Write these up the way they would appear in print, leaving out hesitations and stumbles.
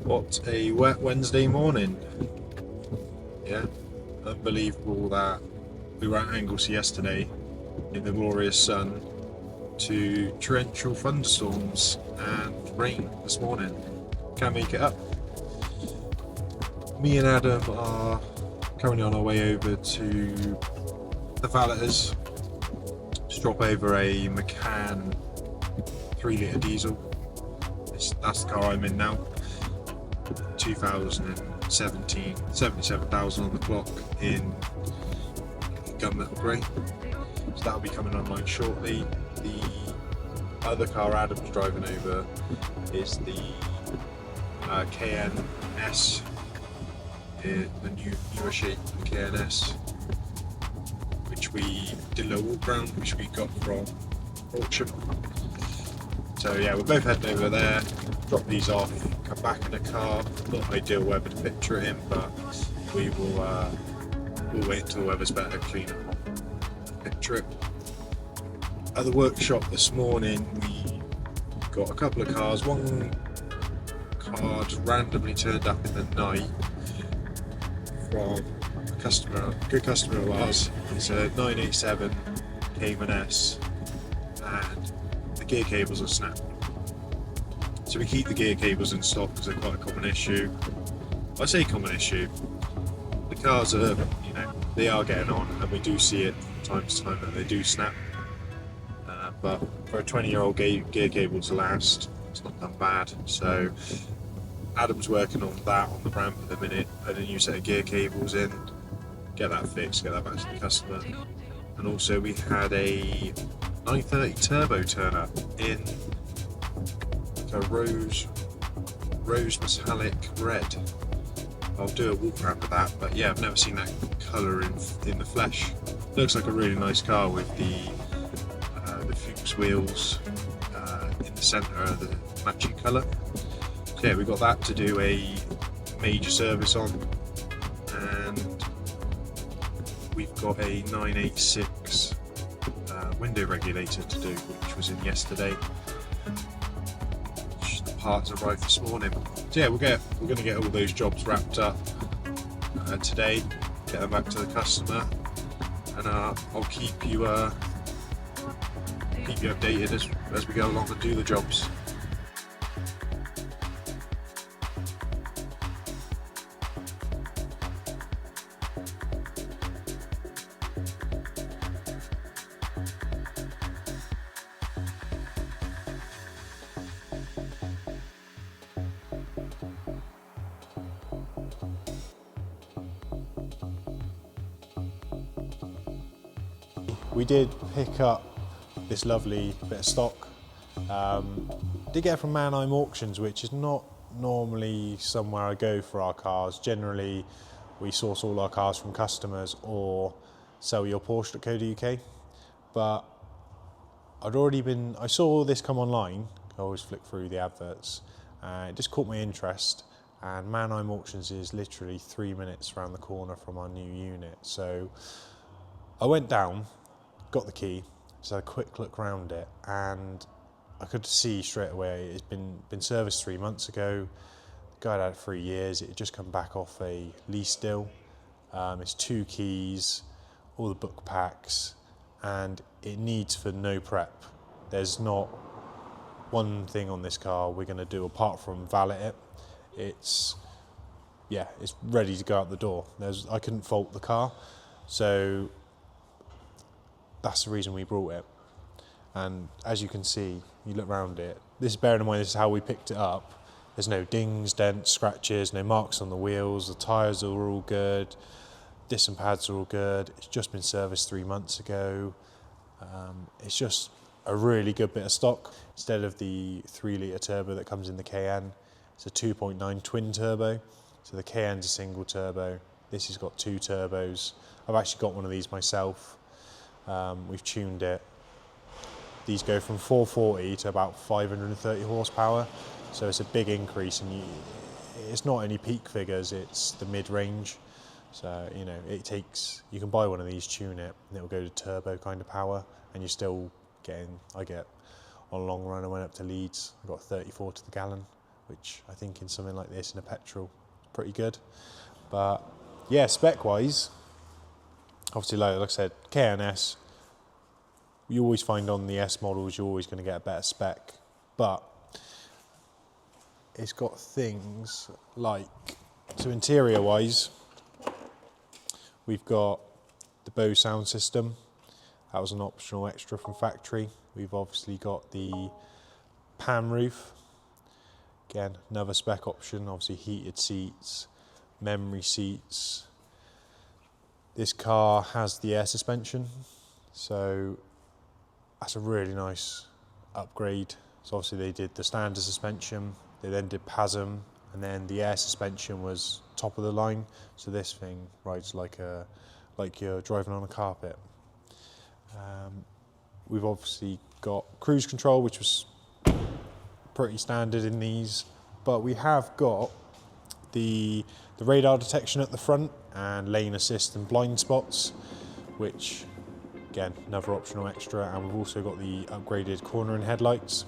What a wet Wednesday morning. Yeah, unbelievable that we were at Anglesey yesterday in the glorious sun to torrential thunderstorms and rain this morning. Can't make it up. Me and Adam are currently on our way over to the Valeters to drop over a Macan 3 litre diesel. That's the car I'm in now. 2017, 77,000 on the clock in gunmetal grey. So that'll be coming online shortly. The other car Adam's driving over is the Cayenne S, the newer shape of the Cayenne S, which we did a little walk around, which we got from Porsche. So yeah, we're both heading over there, drop these off, come back in the car. Not ideal weather to picture it in, but we will we'll wait until the weather's better, clean up, picture it. At the workshop this morning, we got a couple of cars. One car just randomly turned up in the night from a customer, a good customer of ours. It's a 987 Cayman S, and the gear cables are snapped. So we keep the gear cables in stock because they're quite a common issue. I say common issue. The cars are, they are getting on, and we do see it from time to time that they do snap. But for a 20-year-old gear cable to last, it's not that bad. So Adam's working on that on the ramp at the minute, put a new set of gear cables in, get that fixed, get that back to the customer. And also we had a 930 turbo turn up in a rose metallic red. I'll do a walk around with that, but yeah, I've never seen that colour in the flesh. Looks like a really nice car with the Fuchs wheels in the centre of the matching colour. So yeah, we've got that to do a major service on, and we've got a 986 window regulator to do, which was in yesterday. The parts arrived this morning. So yeah, we're going to get all those jobs wrapped up today, get them back to the customer, and I'll keep you updated as we go along and do the jobs. We did pick up this lovely bit of stock. Did get it from Macan auctions, which is not normally somewhere I go for our cars. Generally, we source all our cars from customers or sellyourporsche.co.uk. But I saw this come online. I always flick through the adverts. It just caught my interest. And Macan auctions is literally 3 minutes around the corner from our new unit. So I went down, got the key, just had a quick look around it, and I could see straight away it's been serviced 3 months ago. The guy had it 3 years. It had just come back off a lease deal. It's 2 keys, all the book packs, and it needs for no prep. There's not one thing on this car we're going to do apart from valet it. It's ready to go out the door. I couldn't fault the car, so that's the reason we brought it. And as you can see, you look around it, bearing in mind this is how we picked it up. There's no dings, dents, scratches, no marks on the wheels, the tyres are all good, disc and pads are all good. It's just been serviced 3 months ago. It's just a really good bit of stock. Instead of the 3-litre turbo that comes in the Cayenne, it's a 2.9 twin turbo. So the Cayenne's a single turbo. This has got 2 turbos. I've actually got one of these myself. We've tuned it. These go from 440 to about 530 horsepower, so it's a big increase, and it's not any peak figures, it's the mid-range. So you can buy one of these, tune it, and it'll go to turbo kind of power, and you're still getting. I get on a long run, I went up to Leeds, I got 34 to the gallon which I think in something like this in a petrol, pretty good. But yeah, spec wise, obviously like I said, Cayenne S, you always find on the S models you're always going to get a better spec, but it's got things like, so interior wise, we've got the Bose sound system. That was an optional extra from factory. We've obviously got the pan roof. Again, another spec option, obviously heated seats, memory seats. This car has the air suspension, so that's a really nice upgrade. So obviously they did the standard suspension, they then did PASM, and then the air suspension was top of the line. So this thing rides like you're driving on a carpet. We've obviously got cruise control, which was pretty standard in these, but we have got the radar detection at the front and lane assist and blind spots, which again, another optional extra, and we've also got the upgraded cornering headlights.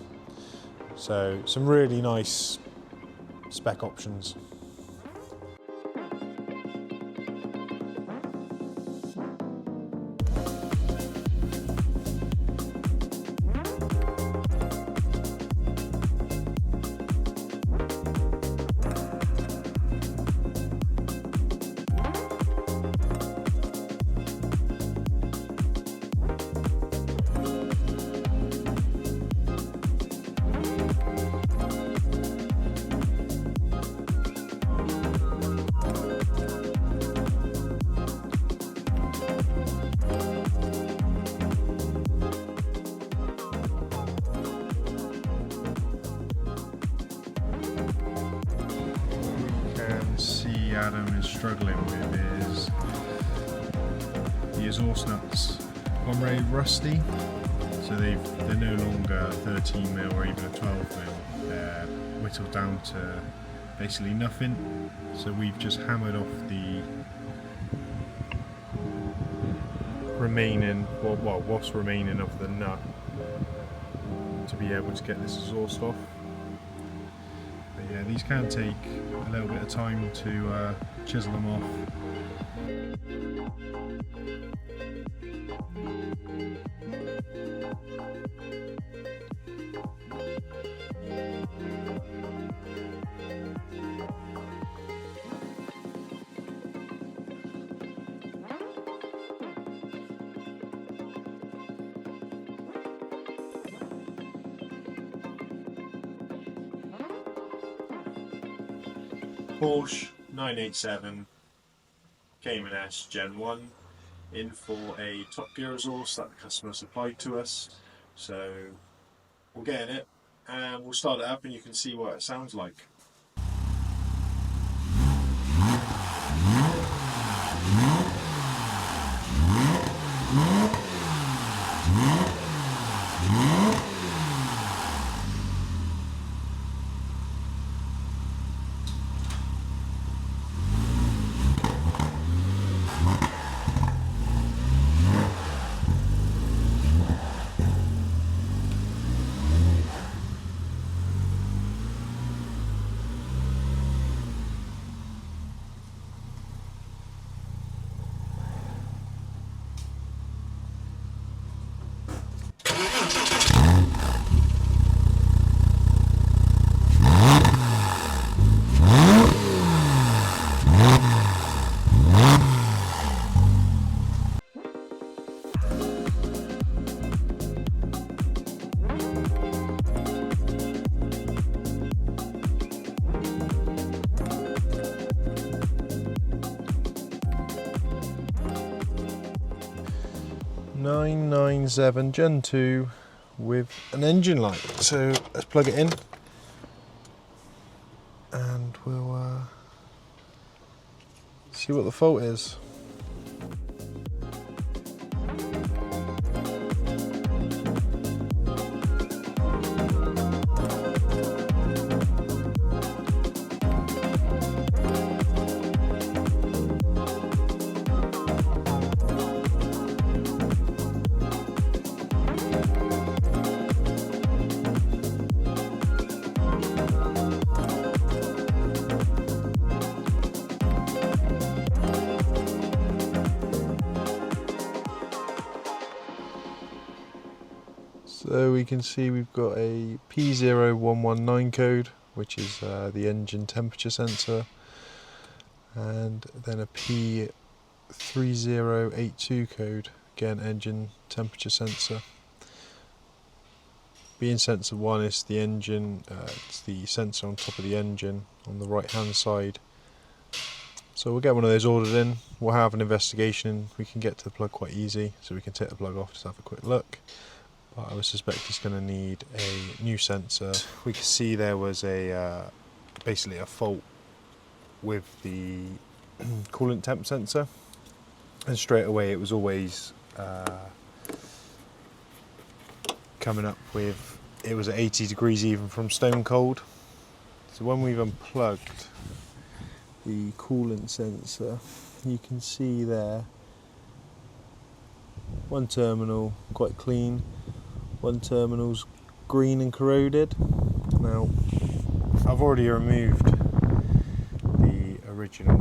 So some really nice spec options. Adam is struggling with is the exhaust nuts gone very rusty, so they're no longer 13mm or even a 12mm. They're whittled down to basically nothing, so we've just hammered off the remaining, well what's remaining of the nut to be able to get this exhaust off. But yeah, these can take a little bit of time to chisel them off. Porsche 987 Cayman S Gen 1 in for a top gear exhaust that the customer supplied to us. So we'll get in it and we'll start it up and you can see what it sounds like. .997 Gen 2 with an engine light. So let's plug it in and we'll see what the fault is. So we can see we've got a P0119 code, which is the engine temperature sensor, and then a P3082 code, again engine temperature sensor. Being sensor 1 is the engine, it's the sensor on top of the engine on the right hand side. So we'll get one of those ordered in, we'll have an investigation, we can get to the plug quite easy, so we can take the plug off, just have a quick look. But I would suspect it's going to need a new sensor. We can see there was basically a fault with the coolant temp sensor, and straight away it was always coming up with, it was at 80 degrees even from stone cold. So when we've unplugged the coolant sensor, you can see there one terminal quite clean, one terminal's green and corroded. Now I've already removed the original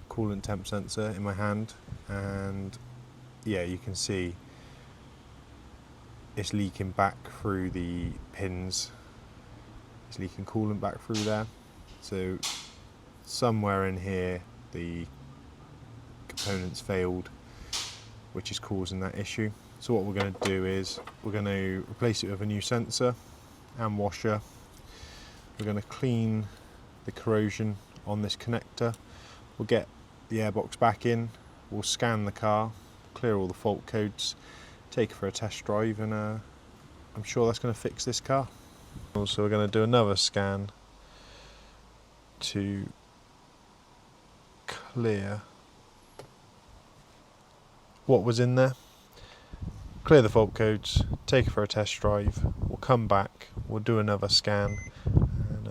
coolant temp sensor in my hand, and yeah, you can see it's leaking back through the pins, it's leaking coolant back through there. So somewhere in here the components failed, which is causing that issue. So what we're going to do is we're going to replace it with a new sensor and washer. We're going to clean the corrosion on this connector. We'll get the airbox back in, we'll scan the car, clear all the fault codes, take it for a test drive, and I'm sure that's going to fix this car. Also, we're going to do another scan to clear what was in there, clear the fault codes, take it for a test drive, we'll come back, we'll do another scan, and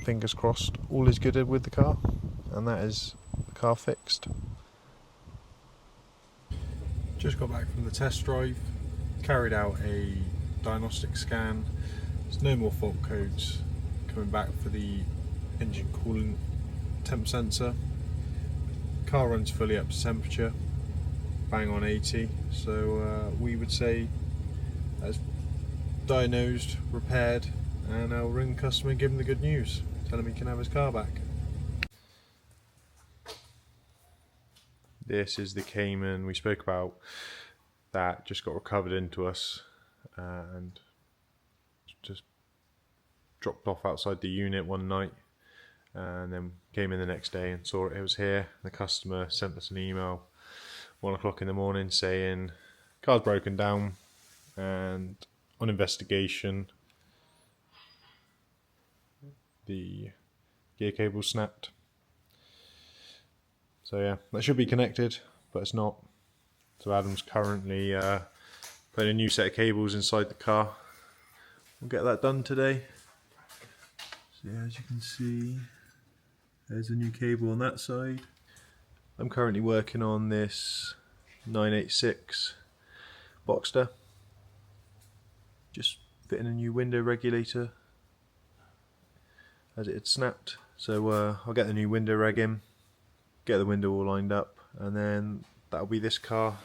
fingers crossed all is good with the car, and that is the car fixed. Just got back from the test drive, carried out a diagnostic scan. There's no more fault codes coming back for the engine coolant temp sensor. Car runs fully up to temperature, bang on 80, so we would say that's diagnosed, repaired, and I'll ring the customer and give him the good news, tell him he can have his car back. This is the Cayman we spoke about that just got recovered into us and just dropped off outside the unit one night, and then came in the next day and saw it was here. The customer sent us an email 1 o'clock in the morning saying car's broken down, and on investigation the gear cable snapped. So yeah, that should be connected, but it's not. So Adam's currently putting a new set of cables inside the car. We'll get that done today. So yeah, as you can see, there's a new cable on that side. I'm currently working on this 986 Boxster, just fitting a new window regulator as it had snapped. So I'll get the new window reg in, get the window all lined up, and then that'll be this car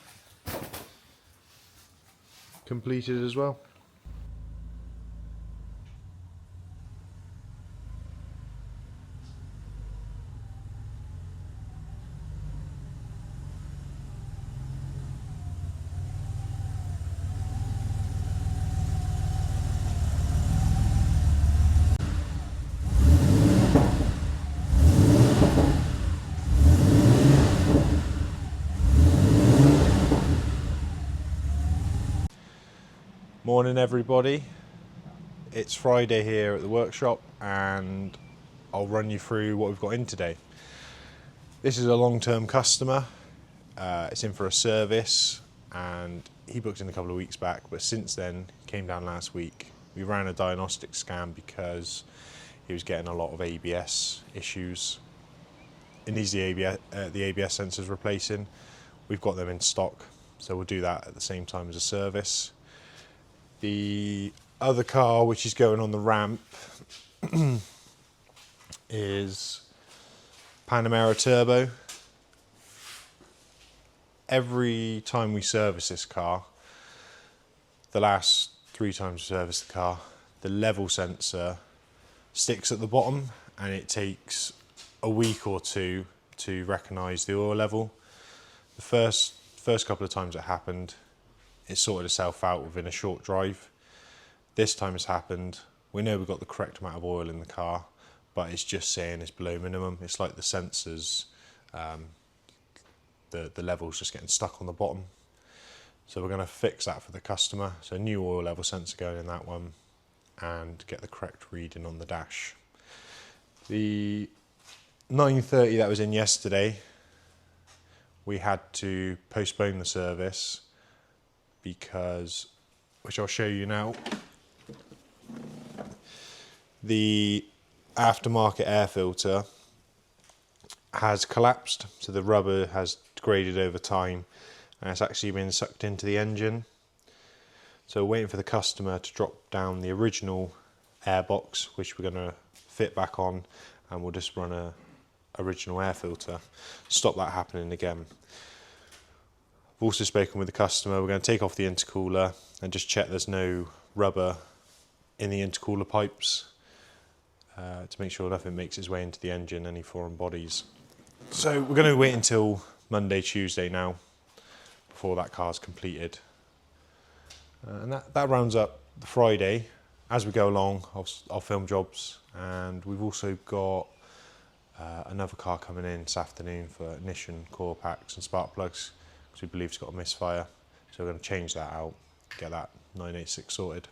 completed as well. Morning everybody, it's Friday here at the workshop, and I'll run you through what we've got in today. This is a long-term customer, it's in for a service, and he booked in a couple of weeks back, but since then came down last week. We ran a diagnostic scan because he was getting a lot of ABS issues. It needs the ABS sensors replacing. We've got them in stock, so we'll do that at the same time as a service. The other car which is going on the ramp is Panamera Turbo. every time we service this car, the last 3 times we serviced the car, the level sensor sticks at the bottom and it takes a week or two to recognise the oil level. The first couple of times it happened, it sorted itself out within a short drive. This time it's happened, we know we've got the correct amount of oil in the car, but it's just saying it's below minimum. It's like the sensors, the level's just getting stuck on the bottom. So we're going to fix that for the customer. So new oil level sensor going in that one and get the correct reading on the dash. The 930 that was in yesterday, we had to postpone the service because, which I'll show you now, the aftermarket air filter has collapsed, so the rubber has degraded over time and it's actually been sucked into the engine. So we're waiting for the customer to drop down the original air box, which we're going to fit back on, and we'll just run a original air filter, stop that happening again. I've also spoken with the customer. We're going to take off the intercooler and just check there's no rubber in the intercooler pipes to make sure nothing makes its way into the engine, any foreign bodies. So we're going to wait until Monday, Tuesday now before that car's completed. And that rounds up the Friday. As we go along, I'll film jobs, and we've also got another car coming in this afternoon for ignition, core packs and spark plugs, because we believe it's got a misfire. So we're going to change that out, get that 986 sorted.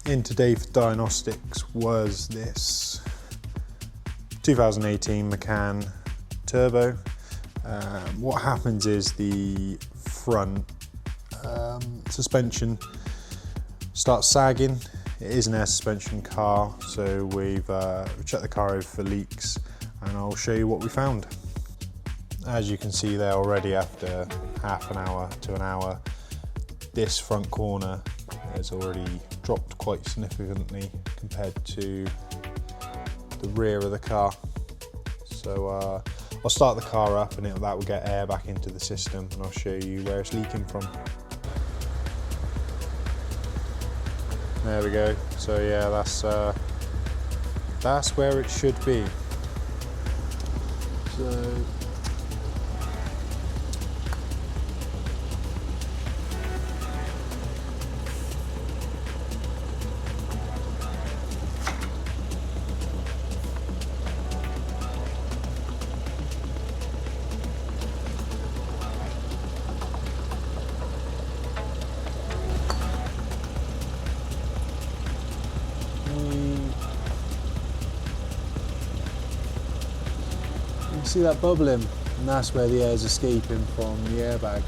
In today for diagnostics was this 2018 Macan Turbo. What happens is the front suspension starts sagging. It is an air suspension car, so we've checked the car over for leaks, and I'll show you what we found. As you can see there already, after half an hour to an hour, this front corner has already dropped quite significantly compared to the rear of the car. So I'll start the car up, and that will get air back into the system, and I'll show you where it's leaking from. There we go. So yeah, that's where it should be. So see that bubbling, and that's where the air is escaping from the airbag.